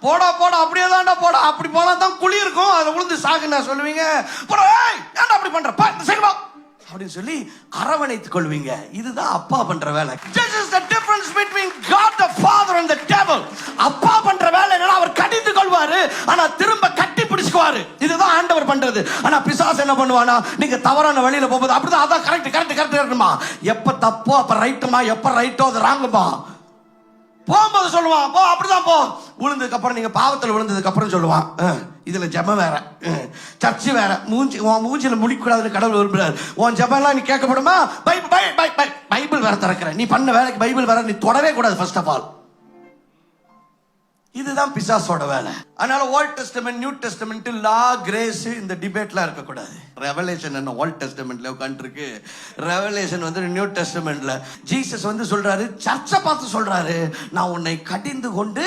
போடா போடா அப்படியே தான்டா போடா, அப்படி போனா தான் குழி இருக்கும், அதை விழுந்து சாகுன்னா சொல்லுவீங்க. போடா ஏன்டா அப்படி பண்ற, சரிவா அப்படின்னு சொல்லி அரவணைத்துக் கொள்வீங்க. இதுதான் அப்பா பண்ற வேலை. This is the difference between God the Father and the devil. அப்பா பண்ற வேலை என்னன்னா அவர் கடிந்து கொள்வாரு, ஆனா திரும்ப கட்டி பிடிச்சுக்குவாரு. இதுதான் ஆண்டவர் பண்றது. ஆனா பிசாசு என்ன பண்ணுவானா, நீங்க தவறான வழியில போகும்போது அப்படிதான், அதான் கரெக்ட் கரெக்ட் கரெக்ட் இருக்குமா, எப்ப தப்போ அப்ப ரைட்டுமா, எப்ப ரைட்டோ அது ராங்குமா. போகும்போது சொல்லுவான் போ, அப்படிதான் போ. விழுந்ததுக்கு அப்புறம், நீங்க பாவத்தில் விழுந்ததுக்கு அப்புறம் சொல்லுவான், இதுல ஜெபம் வேற, சர்ச்சு வேற, மூஞ்சில முடிக்கூடாதுன்னு கடவுள் விரும்புறாரு. உன் ஜெபம் எல்லாம் நீ கேட்கப்படுமா, பைபிள் வேற திறக்கிற, நீ பண்ண வேலைக்கு பைபிள் வேற நீ தொடவே கூடாது ஃபர்ஸ்ட் ஆஃப் ஆல். இதுதான் பிசாசோட வேலை. அதனால ஓல்ட் டெஸ்டமென்ட் நியூ டெஸ்டமென்ட் லா கிரேஸ் இந்த டிபேட்லாம் இருக்க கூடாது. ரெவலேஷன் என்ன ஓல்ட் டெஸ்டமென்ட்ல உட்காந்துருக்கு, ரெவலேஷன் வந்து நியூ டெஸ்டமென்ட்ல. ஜீசஸ் வந்து சொல்றாரு, சர்ச்சை பார்த்து சொல்றாரு, நான் உன்னை கடிந்து கொண்டு